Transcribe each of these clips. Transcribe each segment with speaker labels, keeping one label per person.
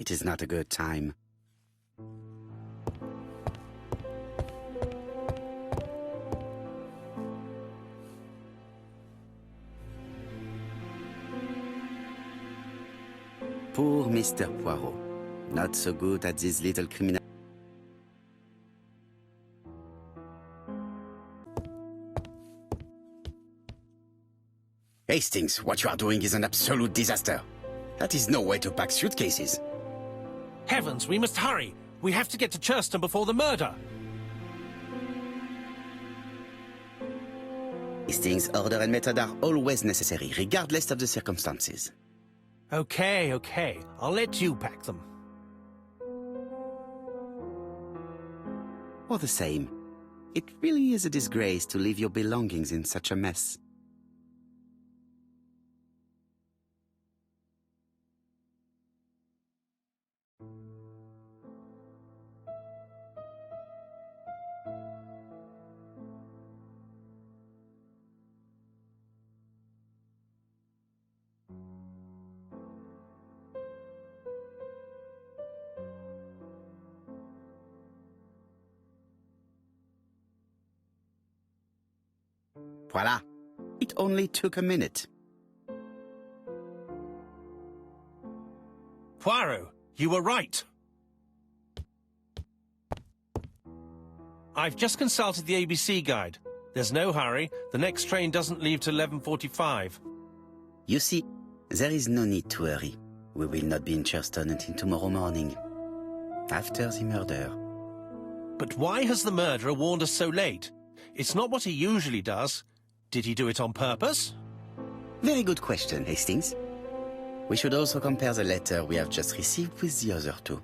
Speaker 1: it is not a good time. Poor Mr. Poirot. Not so good at this little criminal. Hastings, what you are doing is an absolute disaster. That is no way to pack suitcases.
Speaker 2: Heavens, we must hurry. We have to get to Churston before the murder.
Speaker 1: Hastings, order and method are always necessary, regardless of the circumstances.
Speaker 2: Okay. I'll let you pack them.
Speaker 1: All the same, it really is a disgrace to leave your belongings in such a mess. Voila! It only took a minute.
Speaker 2: Poirot, you were right. I've just consulted the ABC guide. There's no hurry. The next train doesn't leave till 11:45.
Speaker 1: You see, there is no need to hurry. We will not be in Churston until tomorrow morning, after the murder.
Speaker 2: But why has the murderer warned us so late? It's not what he usually does. Did he do it on purpose?
Speaker 1: Very good question, Hastings. We should also compare the letter we have just received with the other two,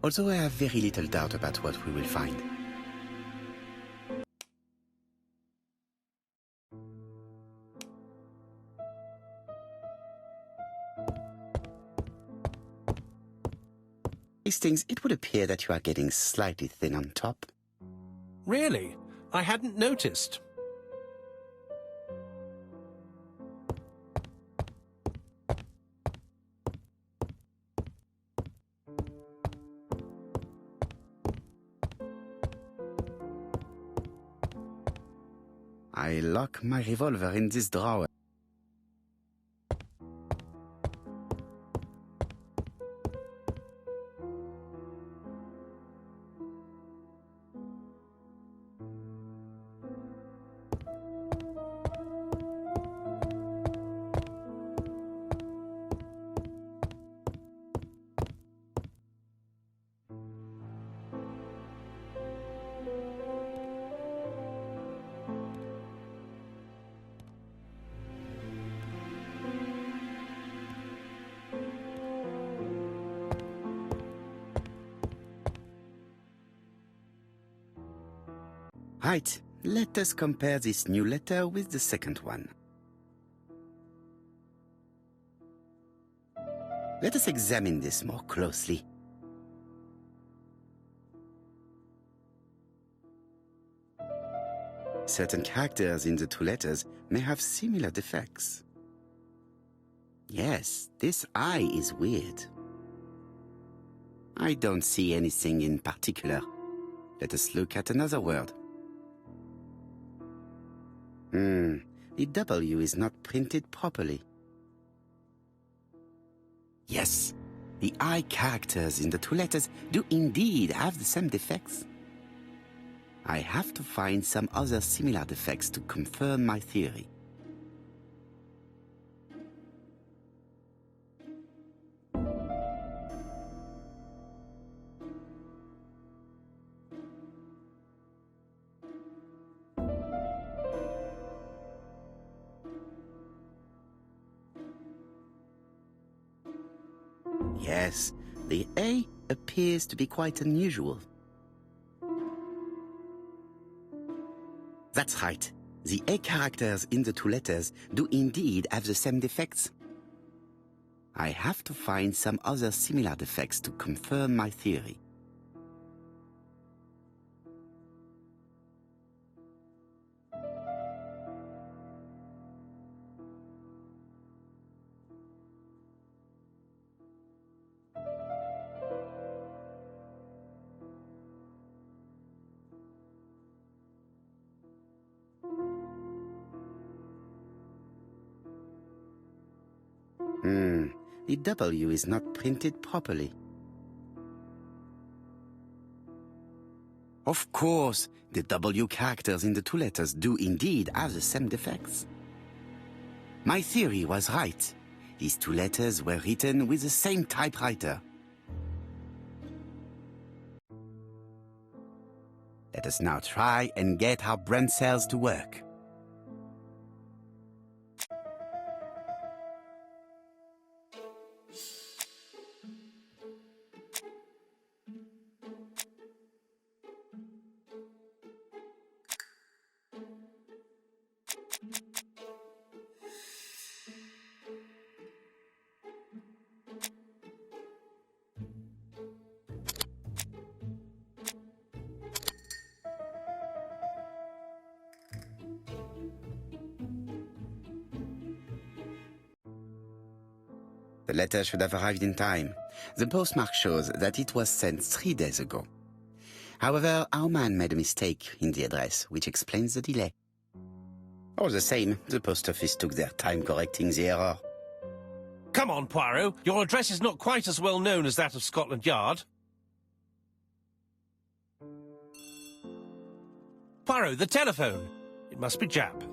Speaker 1: although I have very little doubt about what we will find. Hastings, it would appear that you are getting slightly thin on top.
Speaker 2: Really? I hadn't noticed.
Speaker 1: I lock my revolver in this drawer. Right, let us compare this new letter with the second one. Let us examine this more closely. Certain characters in the two letters may have similar defects. Yes, this I is weird. I don't see anything in particular. Let us look at another word. The W is not printed properly. Yes, the I characters in the two letters do indeed have the same defects. I have to find some other similar defects to confirm my theory. Yes, the A appears to be quite unusual. That's right. The A characters in the two letters do indeed have the same defects. I have to find some other similar defects to confirm my theory. The W is not printed properly. Of course, the W characters in the two letters do indeed have the same defects. My theory was right. These two letters were written with the same typewriter. Let us now try and get our brain cells to work. The letter should have arrived in time. The postmark shows that it was sent 3 days ago. However, our man made a mistake in the address, which explains the delay. All the same, the post office took their time correcting the error.
Speaker 2: Come on, Poirot. Your address is not quite as well known as that of Scotland Yard. Poirot, the telephone. It must be Jap.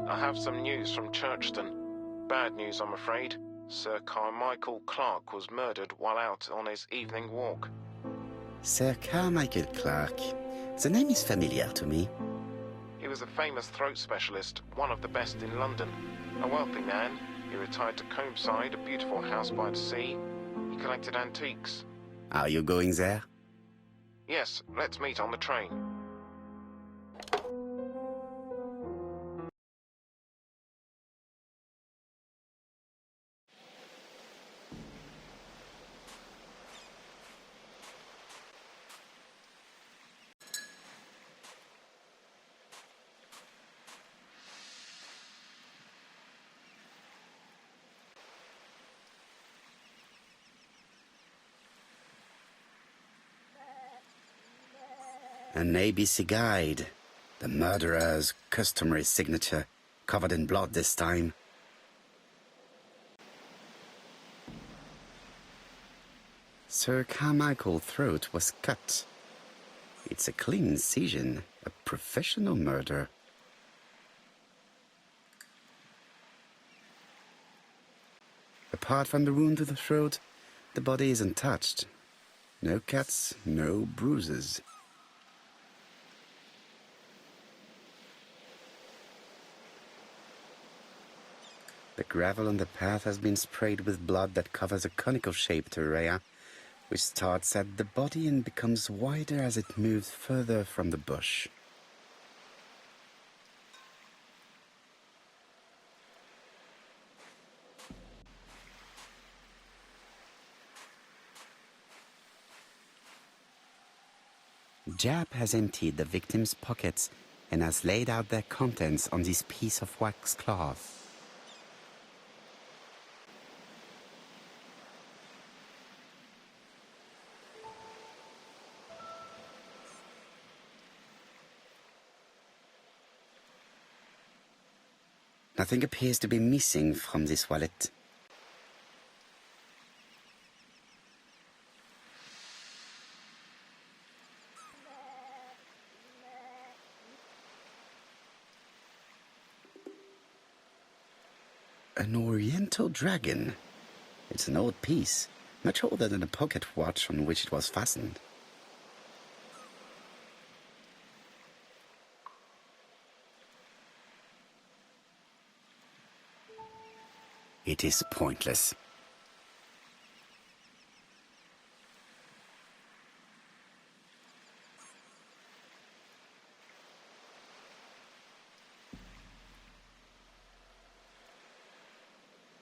Speaker 3: I have some news from Churchton. Bad news, I'm afraid. Sir Carmichael Clark was murdered while out on his evening walk.
Speaker 1: Sir Carmichael Clark. The name is familiar to me.
Speaker 3: He was a famous throat specialist, one of the best in London. A wealthy man, he retired to Combside, a beautiful house by the sea. He collected antiques.
Speaker 1: Are you going there?
Speaker 3: Yes, let's meet on the train.
Speaker 1: An ABC guide. The murderer's customary signature, covered in blood this time. Sir Carmichael's throat was cut. It's a clean incision, a professional murder. Apart from the wound to the throat, the body is untouched. No cuts, no bruises. The gravel on the path has been sprayed with blood that covers a conical-shaped area, which starts at the body and becomes wider as it moves further from the bush. Jap has emptied the victim's pockets and has laid out their contents on this piece of wax cloth. Nothing appears to be missing from this wallet. An oriental dragon. It's an old piece, much older than the pocket watch on which it was fastened. It is pointless.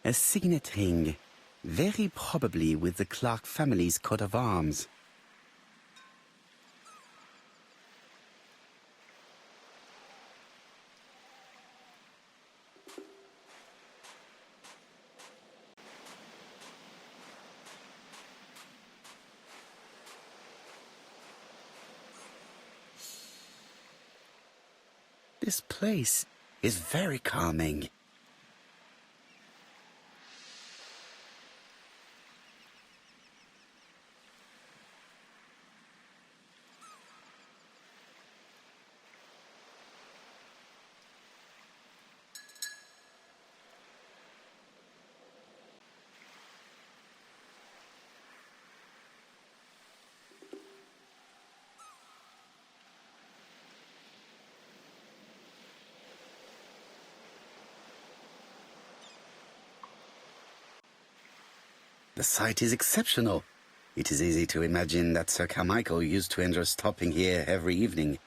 Speaker 1: A signet ring, very probably with the Clark family's coat of arms. This place is very calming. The site is exceptional. It is easy to imagine that Sir Carmichael used to enjoy stopping here every evening.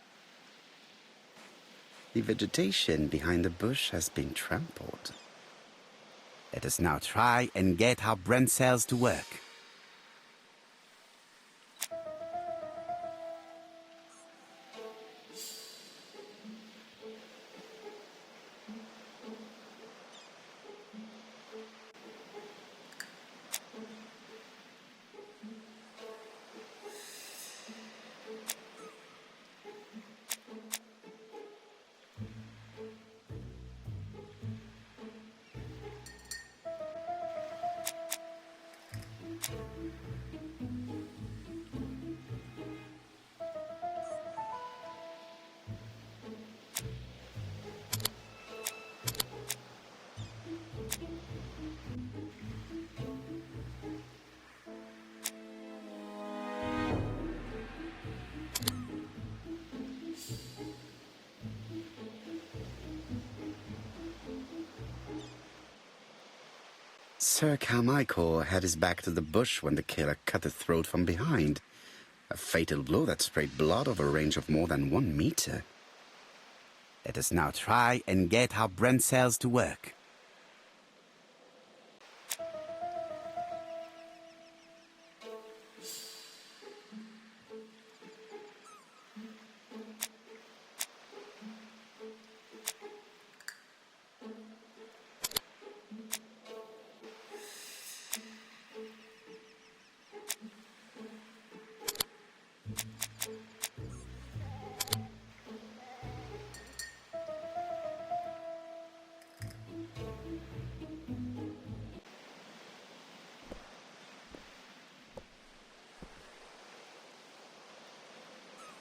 Speaker 1: The vegetation behind the bush has been trampled. Let us now try and get our brain cells to work. Sir Carmichael had his back to the bush when the killer cut the throat from behind. A fatal blow that sprayed blood over a range of more than 1 meter. Let us now try and get our brain cells to work.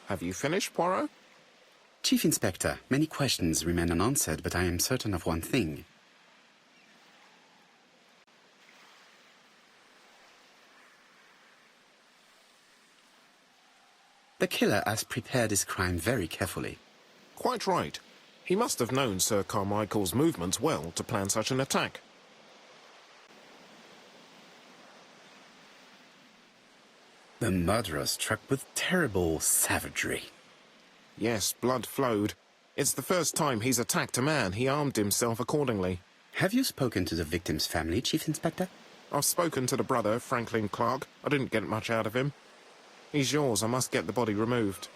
Speaker 3: Have you finished, Poirot?
Speaker 1: Chief Inspector, many questions remain unanswered, but I am certain of one thing. The killer has prepared his crime very carefully.
Speaker 3: Quite right. He must have known Sir Carmichael's movements well to plan such an attack.
Speaker 1: The murderer struck with terrible savagery.
Speaker 3: Yes, blood flowed. It's the first time he's attacked a man. He armed himself accordingly.
Speaker 1: Have you spoken to the victim's family, Chief Inspector?
Speaker 3: I've spoken to the brother, Franklin Clark. I didn't get much out of him. He's yours. I must get the body removed.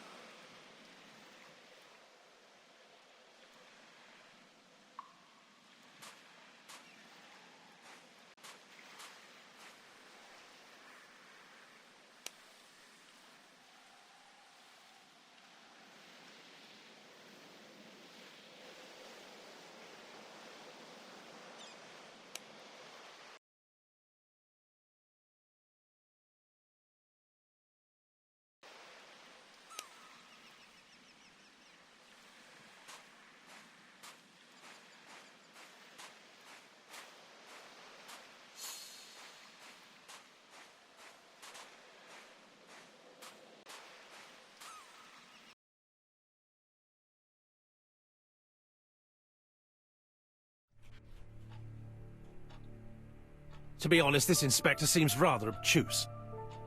Speaker 2: To be honest, this inspector seems rather obtuse.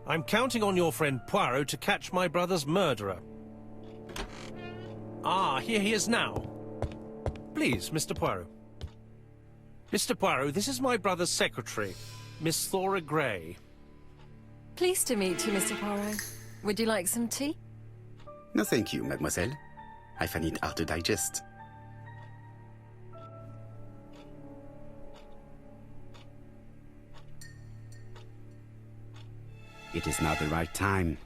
Speaker 2: I'm counting on your friend Poirot to catch my brother's murderer. Ah, here he is now. Please, Mr. Poirot. Mr. Poirot, this is my brother's secretary, Miss Thora Gray.
Speaker 4: Pleased to meet you, Mr. Poirot. Would you like some tea?
Speaker 1: No, thank you, mademoiselle. I find it hard to digest. It is not the right time.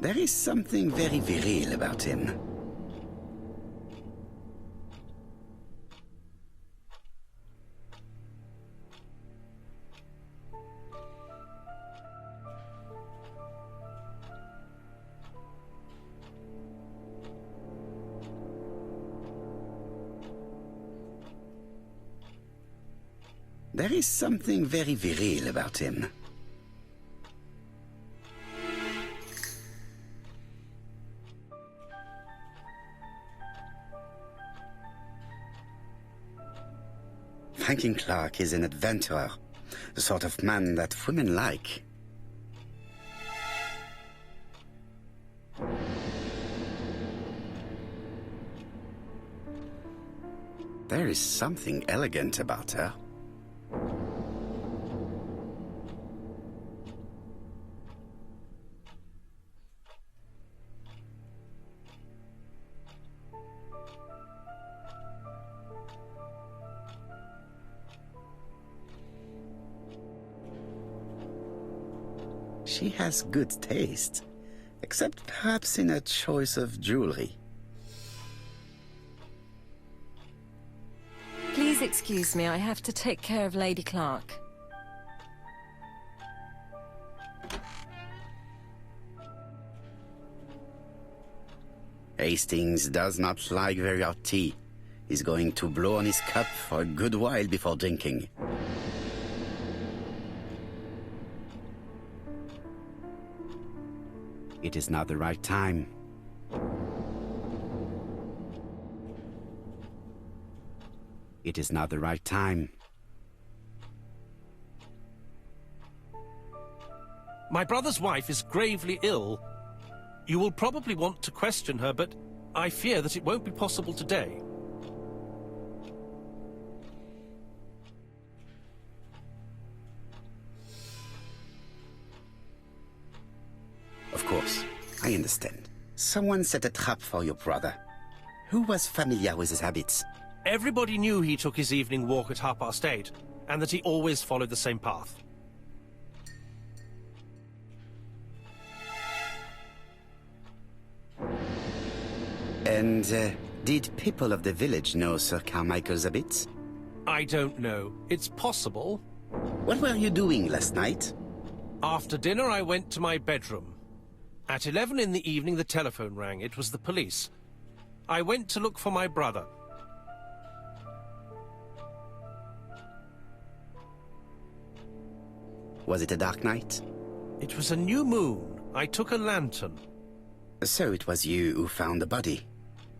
Speaker 1: There is something very viril about him. There is something very viril about him. Franklin Clark is an adventurer, the sort of man that women like. There is something elegant about her. She has good taste, except perhaps in her choice of jewelry.
Speaker 4: Please excuse me, I have to take care of Lady Clark.
Speaker 1: Hastings does not like very hot tea. He's going to blow on his cup for a good while before drinking. It is not the right time. It is not the right time.
Speaker 2: My brother's wife is gravely ill. You will probably want to question her, but I fear that it won't be possible today.
Speaker 1: Of course, I understand. Someone set a trap for your brother. Who was familiar with his habits?
Speaker 2: Everybody knew he took his evening walk at 8:30, and that he always followed the same path.
Speaker 1: And did people of the village know Sir Carmichael's habits?
Speaker 2: I don't know. It's possible.
Speaker 1: What were you doing last night?
Speaker 2: After dinner, I went to my bedroom. At 11 in the evening, the telephone rang. It was the police. I went to look for my brother.
Speaker 1: Was it a dark night?
Speaker 2: It was a new moon. I took a lantern.
Speaker 1: So it was you who found the body?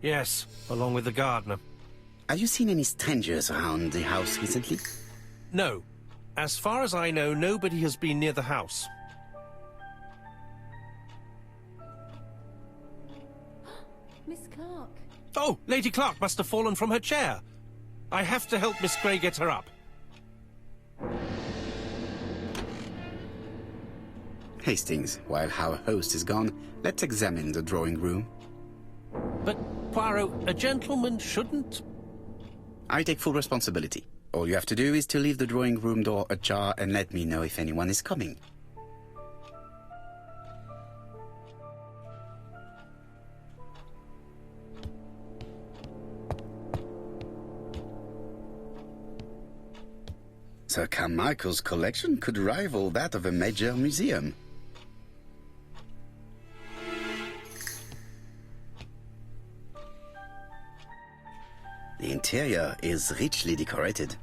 Speaker 2: Yes, along with the gardener.
Speaker 1: Have you seen any strangers around the house recently?
Speaker 2: No. As far as I know, nobody has been near the house.
Speaker 4: Miss Clark.
Speaker 2: Oh, Lady Clark must have fallen from her chair. I have to help Miss Grey get her up.
Speaker 1: Hastings, while our host is gone, let's examine the drawing room.
Speaker 2: But, Poirot, a gentleman shouldn't...
Speaker 1: I take full responsibility. All you have to do is to leave the drawing room door ajar and let me know if anyone is coming. Sir Carmichael's collection could rival that of a major museum. The interior is richly decorated.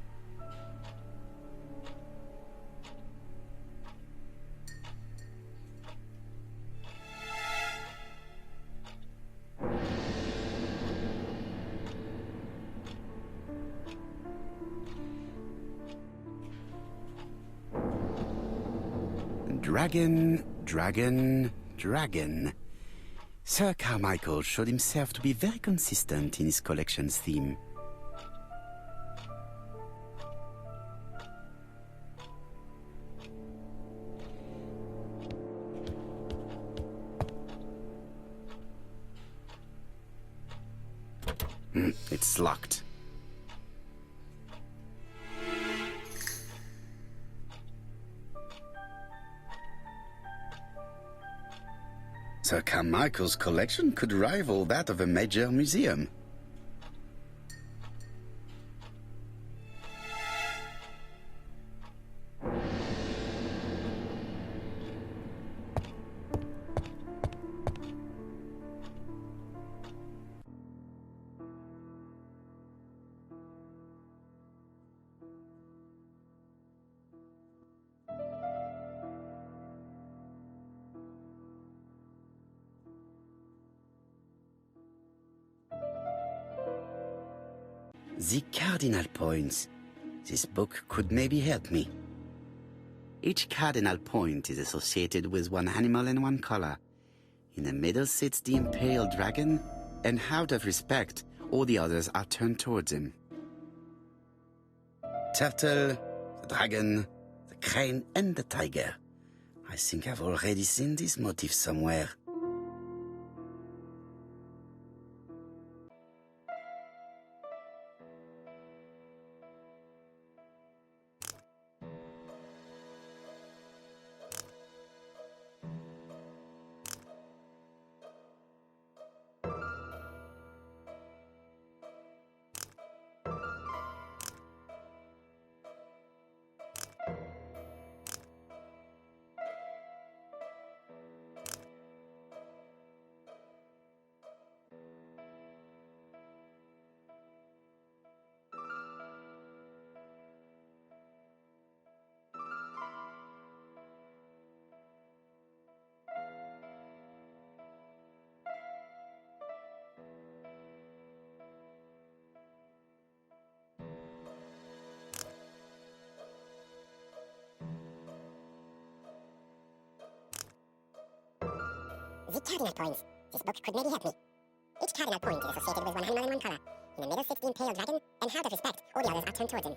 Speaker 1: Dragon, dragon, dragon. Sir Carmichael showed himself to be very consistent in his collection's theme. It's locked. Sir Carmichael's collection could rival that of a major museum. The cardinal points. This book could maybe help me. Each cardinal point is associated with one animal and one color. In the middle sits the imperial dragon, and out of respect, all the others are turned towards him. Turtle, the dragon, the crane, and the tiger. I think I've already seen this motif somewhere.
Speaker 5: The cardinal points. This book could maybe help me. Each cardinal point is associated with one animal and one color. In the middle sits the imperial dragon, and out of respect, all the others are turned towards him.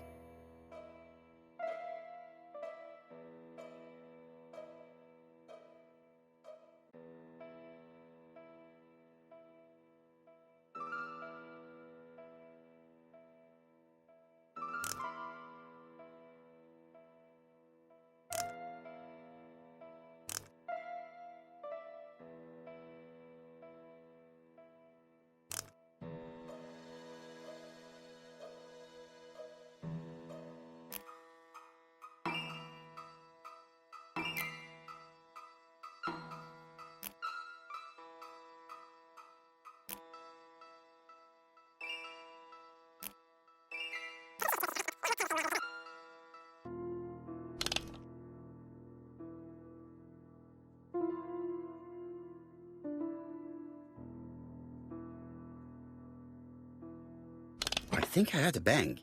Speaker 1: I think I heard a bang.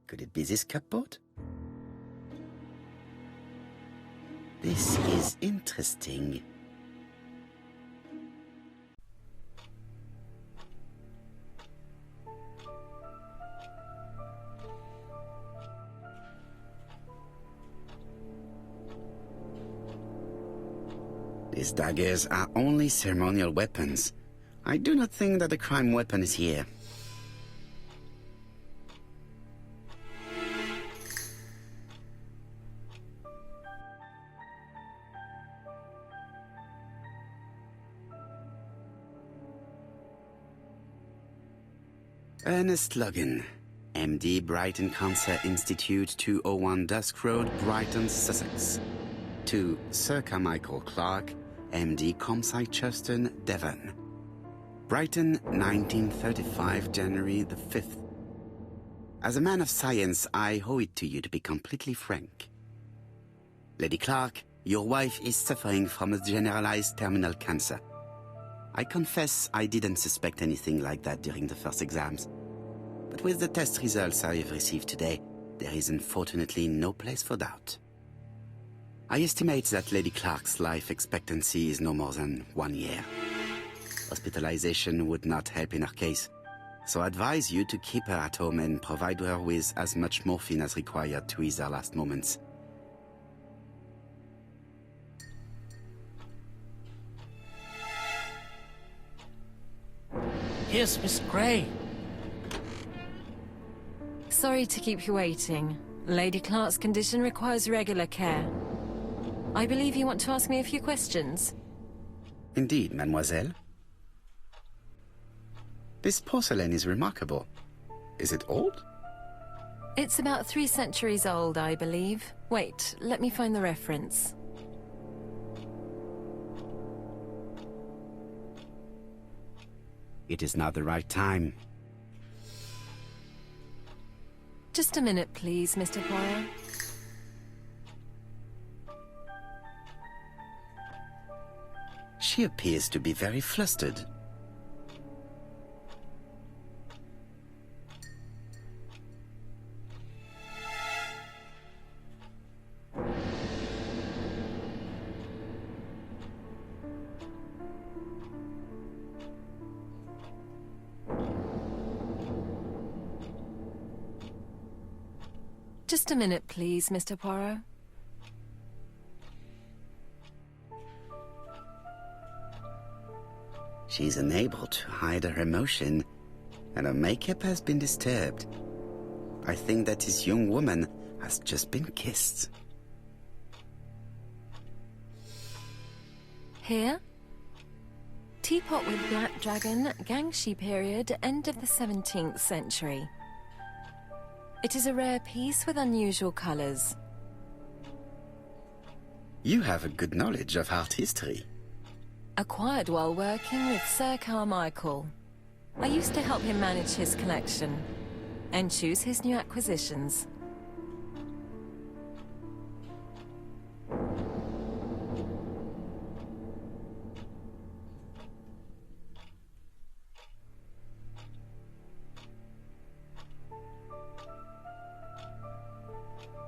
Speaker 1: Could it be this cupboard? This is interesting. These daggers are only ceremonial weapons. I do not think that the crime weapon is here. Ernest Logan, MD, Brighton Cancer Institute, 201 Dusk Road, Brighton, Sussex. To Sir Carmichael Clark, MD, Comside Churstone, Devon. Brighton, 1935, January the 5th. As a man of science, I owe it to you to be completely frank. Lady Clark, your wife is suffering from a generalized terminal cancer. I confess I didn't suspect anything like that during the first exams. But with the test results I have received today, there is unfortunately no place for doubt. I estimate that Lady Clark's life expectancy is no more than 1 year. Hospitalization would not help in her case, so I advise you to keep her at home and provide her with as much morphine as required to ease her last moments.
Speaker 2: Here's Miss Gray.
Speaker 4: Sorry to keep you waiting. Lady Clark's condition requires regular care. I believe you want to ask me a few questions.
Speaker 1: Indeed, mademoiselle. This porcelain is remarkable. Is it old?
Speaker 4: It's about 3 centuries old, I believe. Wait, let me find the reference.
Speaker 1: It is not the right time.
Speaker 4: Just a minute, please, Mr. Poirot.
Speaker 1: She appears to be very flustered.
Speaker 4: Just a minute, please, Mr. Poirot.
Speaker 1: She's unable to hide her emotion, and her makeup has been disturbed. I think that this young woman has just been kissed.
Speaker 4: Here? Teapot with black dragon, Gangshi period, end of the 17th century. It is a rare piece with unusual colours.
Speaker 1: You have a good knowledge of art history.
Speaker 4: Acquired while working with Sir Carmichael. I used to help him manage his collection and choose his new acquisitions.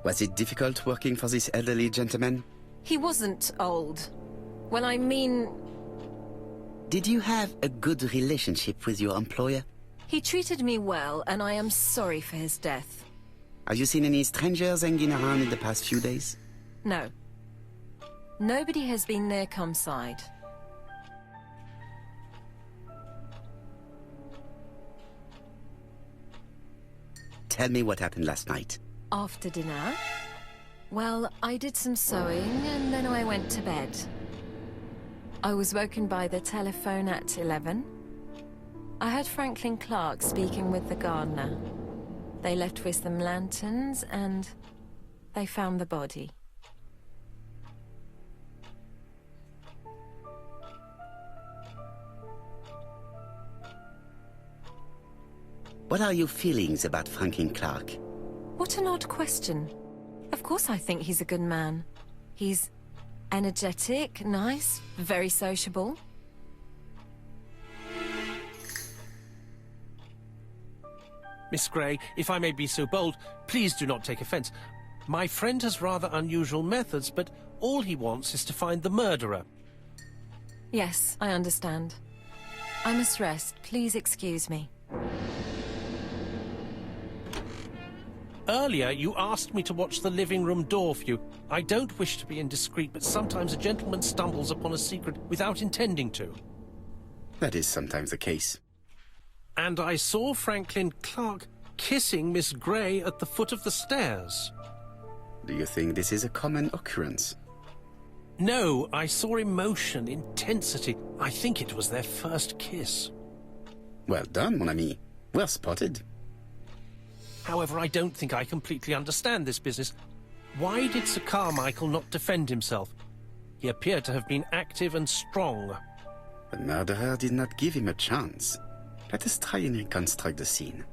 Speaker 1: Was it difficult working for this elderly gentleman?
Speaker 4: He wasn't old. Well, I mean...
Speaker 1: Did you have a good relationship with your employer?
Speaker 4: He treated me well, and I am sorry for his death.
Speaker 1: Have you seen any strangers hanging around in the past few days?
Speaker 4: No. Nobody has been near Cumside.
Speaker 1: Tell me what happened last night.
Speaker 4: After dinner? Well, I did some sewing, and then I went to bed. I was woken by the telephone at 11. I heard Franklin Clark speaking with the gardener. They left with some lanterns, and they found the body.
Speaker 1: What are your feelings about Franklin Clark?
Speaker 4: What an odd question. Of course I think he's a good man. He's energetic, nice, very sociable.
Speaker 2: Miss Gray, if I may be so bold, please do not take offence. My friend has rather unusual methods, but all he wants is to find the murderer.
Speaker 4: Yes, I understand. I must rest. Please excuse me.
Speaker 2: Earlier, you asked me to watch the living room door for you. I don't wish to be indiscreet, but sometimes a gentleman stumbles upon a secret without intending to.
Speaker 1: That is sometimes the case.
Speaker 2: And I saw Franklin Clark kissing Miss Gray at the foot of the stairs.
Speaker 1: Do you think this is a common occurrence?
Speaker 2: No, I saw emotion, intensity. I think it was their first kiss.
Speaker 1: Well done, mon ami. Well spotted.
Speaker 2: However, I don't think I completely understand this business. Why did Sir Carmichael not defend himself? He appeared to have been active and strong.
Speaker 1: The murderer did not give him a chance. Let us try and reconstruct the scene.